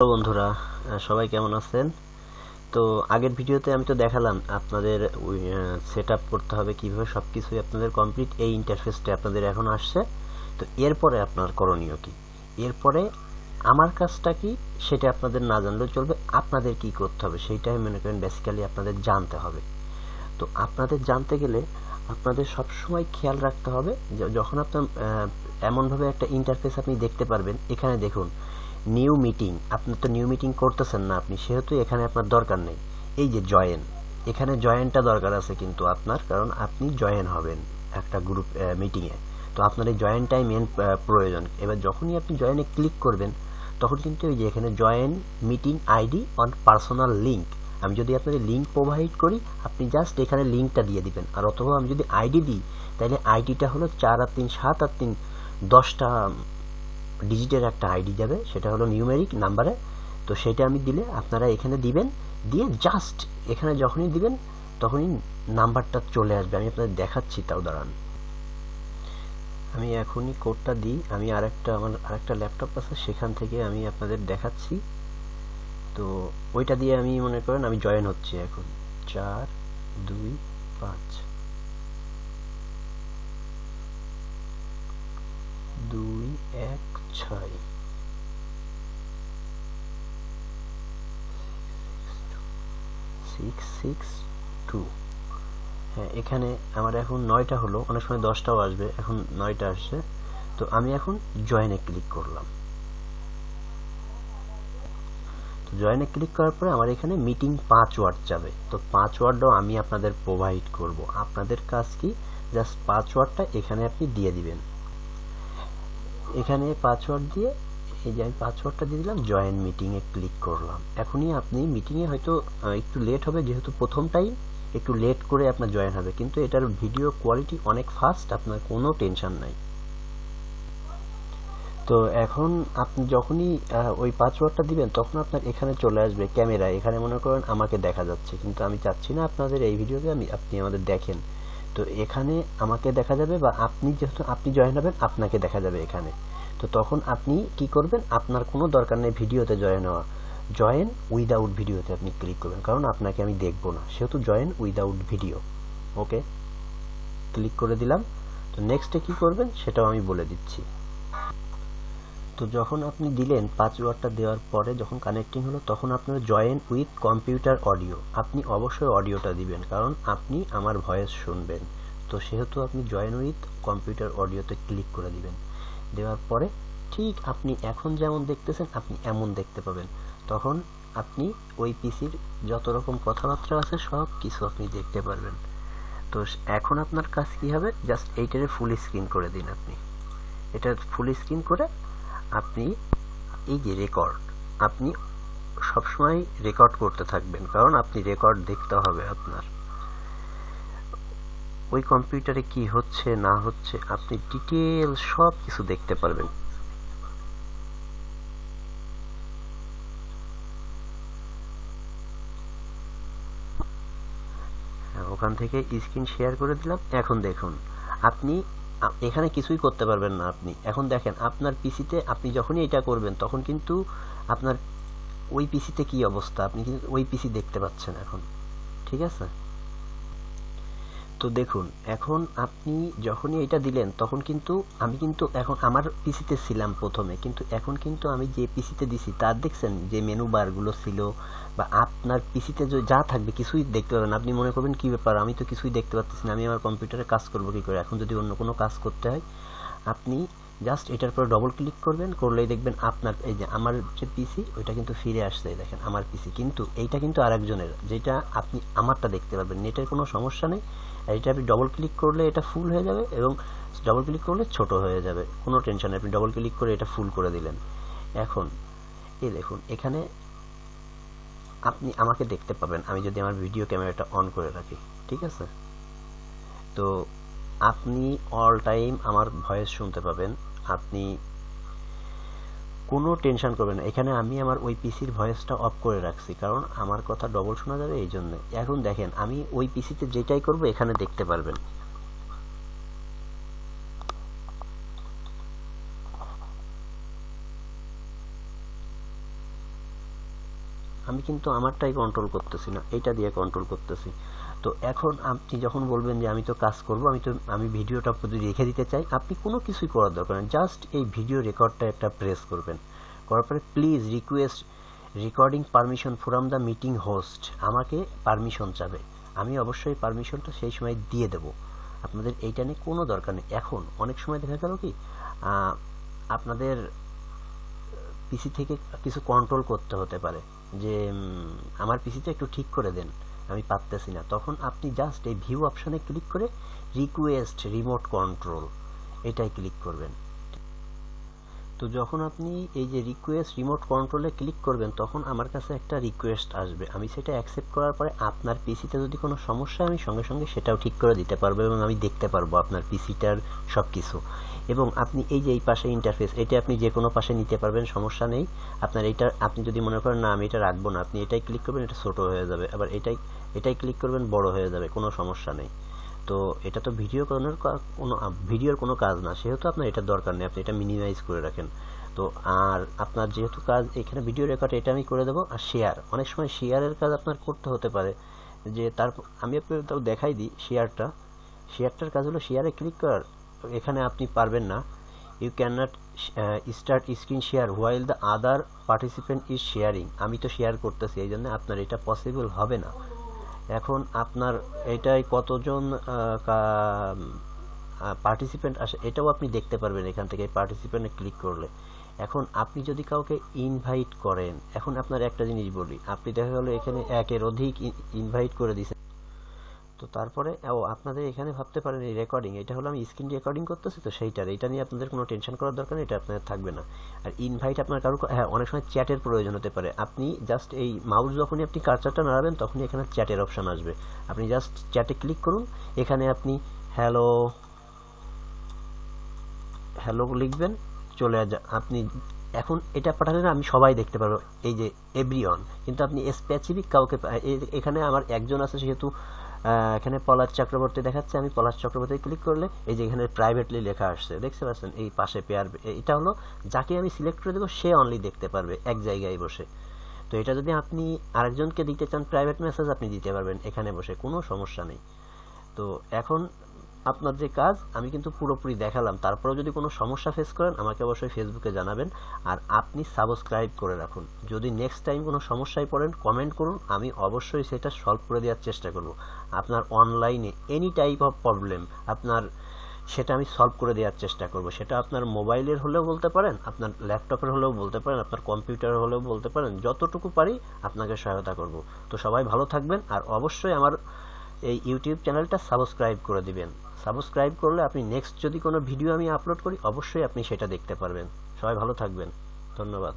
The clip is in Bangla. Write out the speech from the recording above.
হ্যালো বন্ধুরা, সবাই কেমন আছেন? তো আগের ভিডিওতে আমি তো দেখালাম আপনাদের সেট আপ করতে হবে কিভাবে, সবকিছুই আপনাদের কমপ্লিট। এই ইন্টারফেসটা আপনাদের এখন আসছে। তো এরপরে আপনার করণীয় কি, এরপরে আমার কাজটা কি সেটা আপনাদের না জানলেও চলবে। আপনাদের কি করতে হবে সেইটাই মনে করেন বেসিক্যালি আপনাদের জানতে হবে। তো আপনাদের জানতে গেলে আপনাদের সবসময় খেয়াল রাখতে হবে যে যখন আপনার এমনভাবে একটা ইন্টারফেস আপনি দেখতে পারবেন। এখানে দেখুন নিউ মিটিং, আপনি তো নিউ মিটিং করতেছেন না আপনি, সেহেতু এখানে আপনার দরকার নেই। এই যে জয়েন, এখানে জয়েনটা দরকার আছে কিন্তু আপনার, কারণ আপনি জয়েন হবেন একটা গ্রুপ মিটিংয়ে। তো আপনার এই জয়েনটাই মেন প্রয়োজন। এবার যখনই আপনি জয়েনে ক্লিক করবেন তখন কিন্তু এই যে এখানে join meeting ID on personal link, আমি যদি আপনাদের লিঙ্ক প্রোভাইড করি আপনি জাস্ট এখানে লিঙ্কটা দিয়ে দিবেন। আর অথবা আমি যদি আইডি দিই তাহলে আইডিটা হলো 4 আর 3 7 আর 3 10টা ডিজিটের একটা আইডি যাবে, সেটা হলো নিউমেরিক নাম্বারে। তো সেটা আমি দিলে আপনারা এখানে দিবেন, দিয়ে জাস্ট এখানে যখনই দিবেন তখনই নাম্বারটা চলে আসবে। আমি আপনাদের দেখাচ্ছি, তাও দাঁড়ান, আমি এখনই কোডটা দিই। আমি আমার আরেকটা ল্যাপটপ আছে, সেখান থেকে আমি আপনাদের দেখাচ্ছি। তো ওইটা দিয়ে আমি মনে করেন আমি জয়েন হচ্ছি এখন। 4 2 5 2 1 6 6 6 2। হ্যাঁ, এখানে আমার এখন 9টা হলো, অনেক সময় 10টাও আসবে, এখন 9টা আসছে। তো আমি এখন জয়েনে ক্লিক করলাম। তো জয়েনে ক্লিক করার পরে আমার এখানে মিটিং পাসওয়ার্ড যাবে। তো পাসওয়ার্ডও আমি আপনাদের প্রোভাইড করব। আপনাদের কাজ কি, জাস্ট পাসওয়ার্ডটা এখানে আপনি দিয়ে দিবেন। এখানে পাসওয়ার্ড দিয়ে, এই যে আমি পাসওয়ার্ডটা দিয়ে দিলাম, জয়েন মিটিংয়ে ক্লিক করলাম। এখনই আপনি মিটিংয়ে হয়তো একটু লেট হবে, যেহেতু প্রথম টাইম একটু লেট করে আপনার জয়েন হবে, কিন্তু এটার ভিডিও কোয়ালিটি অনেক ফাস্ট, আপনার কোনো টেনশন নাই। তো এখন আপনি যখনই ওই পাসওয়ার্ডটা দিবেন তখন আপনার এখানে চলে আসবে ক্যামেরা। এখানে মনে করেন আমাকে দেখা যাচ্ছে, কিন্তু আমি চাচ্ছি না আপনাদের এই ভিডিওতে আপনি আমাদের দেখেন। তো এখানে আমাকে দেখা যাবে, বা আপনি যেহেতু আপনি জয়েন হবেন আপনাকে দেখা যাবে এখানে। তো তখন আপনি কি করবেন, আপনার কোনো দরকার নেই ভিডিওতে জয়েন হওয়া, জয়েন উইদাউট ভিডিওতে আপনি ক্লিক করবেন, কারণ আপনাকে আমি দেখবো না, সেহেতু জয়েন উইদাউট ভিডিও। ওকে, ক্লিক করে দিলাম। তো নেক্সটে কি করবেন সেটাও আমি বলে দিচ্ছি। তো যখন আপনি দিলেন পাসওয়ার্ডটা দেওয়ার পরে যখন কানেক্টিং হলো তখন আপনার জয়েন উইথ কম্পিউটার অডিও, আপনি অবশ্যই অডিওটা দিবেন, কারণ আপনি আমার ভয়েস শুনবেন। তো সেহেতু আপনি জয়েন উইথ কম্পিউটার অডিওতে ক্লিক করে দিবেন। দেওয়ার পরে ঠিক আপনি এখন যেমন দেখতেছেন আপনি এমন দেখতে পাবেন। তখন আপনি ওই পিসির যত রকম কথাবার্তা আছে সব কিছু আপনি দেখতে পারবেন। তো এখন আপনার কাজ কি হবে, জাস্ট এইটারে ফুল স্ক্রিন করে দিন। আপনি এটা ফুল স্ক্রিন করে আপনি এই যে রেকর্ড, আপনি সবসময় রেকর্ড করতে থাকবেন, কারণ আপনি রেকর্ড দেখতে হবে আপনার ওই কম্পিউটারে কি হচ্ছে না হচ্ছে, আপনি ডিটেল সব কিছু দেখতে পারবেন। ওখান থেকে স্ক্রিন শেয়ার করে দিলাম। এখন দেখুন আপনি এখানে কিছুই করতে পারবেন না। আপনি এখন দেখেন আপনার পিসিতে আপনি যখনই এটা করবেন তখন কিন্তু আপনার ওই পিসিতে কি অবস্থা, আপনি কিন্তু ওই পিসি দেখতে পাচ্ছেন এখন। ঠিক আছে, তো দেখুন এখন আপনি যখনই এটা দিলেন তখন কিন্তু আমি কিন্তু এখন আমার পিসিতে ছিলাম প্রথমে, কিন্তু এখন কিন্তু আমি যে পিসিতে দিছি তার দেখছেন যে মেনু বারগুলো ছিল, বা আপনার পিসিতে যা থাকবে কিছুই দেখতে পাবেন। আপনি মনে করবেন কি ব্যাপার, আমি তো কিছুই দেখতে পাচ্ছি না, আমি আমার কম্পিউটারে কাজ করবো কি করে। এখন যদি অন্য কোনো কাজ করতে হয় আপনি জাস্ট এটার পর ডবল ক্লিক করবেন, করলেই দেখবেন আপনার এই যে আমার যে পিসি ওইটা কিন্তু ফিরে আসছে। দেখেন আমার পিসি, কিন্তু এইটা কিন্তু আরেকজনের, যেটা আপনি আমারটা দেখতে পারবেন, নেটের কোনো সমস্যা নেই। এটা আপনি ডবল ক্লিক করলে এটা ফুল হয়ে যাবে, এবং ডবল ক্লিক করলে ছোট হয়ে যাবে, কোনো টেনশন নেই। আপনি ডবল ক্লিক করে এটা ফুল করে দিলেন। এখন এই দেখুন এখানে আপনি আমাকে দেখতে পাবেন আমি যদি আমার ভিডিও ক্যামেরাটা অন করে রাখি। ঠিক আছে, তো আপনি অল টাইম আমার ভয়েস শুনতে পাবেন। আপনি কোনো টেনশন করবেন না। এখানে আমি আমার ওই পিসির ভয়েসটা অফ করে রাখছি, কারণ আমার কথা ডবল শোনা যাবে এই জন্য। এখন দেখেন আমি ওই পিসিতে যেটাই করব এখানে দেখতে পারবেন। আমি কিন্তু আমারটাই কন্ট্রোল করতেছি না, এইটা দিয়ে কন্ট্রোল করতেছি। তো এখন আপনি যখন বলবেন যে আমি তো কাজ করব, আমি ভিডিওটা যদি রেখে দিতে চাই, আপনি কোনো কিছুই করার দরকার নেই, জাস্ট এই ভিডিও রেকর্ডটা একটা প্রেস করবেন, করার পরে please request recording permission from the meeting host, আমাকে পারমিশন চাবে, আমি অবশ্যই পারমিশনটা সেই সময় দিয়ে দেব। আপনাদের এইটা নিয়ে কোনো দরকার নেই। এখন অনেক সময় দেখা গেল কি আপনাদের পিসি থেকে কিছু কন্ট্রোল করতে হতে পারে, যে আমার পিসিতে একটু ঠিক করে দেন, আমি পারতেছি না, তখন আপনি জাস্ট এই ভিউ অপশনে ক্লিক করে রিকোয়েস্ট রিমোট কন্ট্রোল এটাই ক্লিক করবেন। তো যখন আপনি এই যে রিকোয়েস্ট রিমোট কন্ট্রোলে ক্লিক করবেন, তখন আমার কাছে একটা রিকোয়েস্ট আসবে, আমি সেটা অ্যাকসেপ্ট করার পরে আপনার পিসিতে যদি কোনো সমস্যা, আমি সঙ্গে সঙ্গে সেটাও ঠিক করে দিতে পারবো এবং আমি দেখতে পারবো আপনার পিসিটার সব কিছু। এবং আপনি এই যে এই পাশে ইন্টারফেস, এটা আপনি যে কোনো পাশে নিতে পারবেন, সমস্যা নেই। আপনার এটা আপনি যদি মনে করেন না আমি এটা রাখবো না, আপনি এটাই ক্লিক করবেন, এটা ছোট হয়ে যাবে, আবার এটাই ক্লিক করবেন, বড় হয়ে যাবে, কোনো সমস্যা নেই। তো এটা তো ভিডিওর কোনো কাজ না, সেহেতু আপনার এটার দরকার নেই, আপনি এটা মিনিমাইজ করে রাখেন। তো আর আপনার যেহেতু কাজ এখানে ভিডিও রেকর্ড, এটা আমি করে দেবো। আর শেয়ার, অনেক সময় শেয়ারের কাজ আপনার করতে হতে পারে, যে আমি আপনাকে দেখাই দিই শেয়ারটার কাজ হলো শেয়ারে ক্লিক করার। এখানে আপনি পারবেন না, you can not start screen share while the other participant is sharing, আমি তো শেয়ার করতেছি, এই জন্য আপনার এটা পসিবল হবে না। এখন আপনার এটাই কতজন পার্টিসিপেন্ট আসে এটাও আপনি দেখতে পারবেন এখান থেকে, পার্টিসিপেন্টে ক্লিক করলে। এখন আপনি যদি কাউকে ইনভাইট করেন, এখন আপনার একটা জিনিস বলি, আপনি দেখা গেল এখানে একের অধিক ইনভাইট করে দিয়েছেন, তো তারপরে আপনাদের এখানে ভাবতে পারেন এই রেকর্ডিং, এটা হলো আমি স্ক্রিন রেকর্ডিং করতেছি, তো এটা নিয়ে আপনাদের কোনো টেনশন করার দরকার নেই, এটা আপনাদের থাকবে না। আর ইনভাইট আপনার কারো, হ্যাঁ অনেক সময় চ্যাটের প্রয়োজন হতে পারে, আপনি জাস্ট এই মাউস যখনই আপনি কার্সারটা নাড়াবেন, তখনই এখানে চ্যাটের অপশন আসবে, আপনি জাস্ট চ্যাটে ক্লিক করুন, এখানে আপনি হ্যালো হ্যালো লিখবেন, চলে আপনি এখন এটা পাঠালে না আমি সবাই দেখতে পারবো, এই যে এভরিওয়ান, কিন্তু আপনি স্পেসিফিক কাউকে এখানে আমার একজন আছে, সেহেতু এখানে পলাশ চক্রবর্তী দেখাচ্ছে, আমি পলাশ চক্রবর্তী ক্লিক করলে এই যে এখানে প্রাইভেটলি লেখা আসছে, দেখতে পাচ্ছেন এই পাশে পেয়ার, এটা হলো যাকে আমি সিলেক্ট করে দেবো সে অনলি দেখতে পারবে এক জায়গায় বসে। তো এটা যদি আপনি আরেকজনকে দিতে চান প্রাইভেট মেসেজ, আপনি দিতে পারবেন এখানে বসে, কোনো সমস্যা নেই। তো এখন আপনার যে কাজ আমি কিন্তু পুরোপুরি দেখালাম, তারপরেও যদি কোনো সমস্যা ফেস করেন আমাকে অবশ্যই ফেসবুকে জানাবেন, আর আপনি সাবস্ক্রাইব করে রাখুন। যদি নেক্সট টাইম কোনো সমস্যায় পড়েন কমেন্ট করুন, আমি অবশ্যই সেটা সলভ করে দেওয়ার চেষ্টা করব। আপনার অনলাইনে এনি টাইপ অফ প্রবলেম আপনার, সেটা আমি সলভ করে দেওয়ার চেষ্টা করব। সেটা আপনার মোবাইলের হলেও বলতে পারেন, আপনার ল্যাপটপের হলেও বলতে পারেন, আপনার কম্পিউটার হলেও বলতে পারেন, যতটুকু পারি আপনাকে সহায়তা করব। তো সবাই ভালো থাকবেন, আর অবশ্যই আমার এই ইউটিউব চ্যানেলটা সাবস্ক্রাইব করে দিবেন। সাবস্ক্রাইব করলে আপনি নেক্সট যদি কোনো ভিডিও আমি আপলোড করি, অবশ্যই আপনি সেটা দেখতে পারবেন। সবাই ভালো থাকবেন, ধন্যবাদ।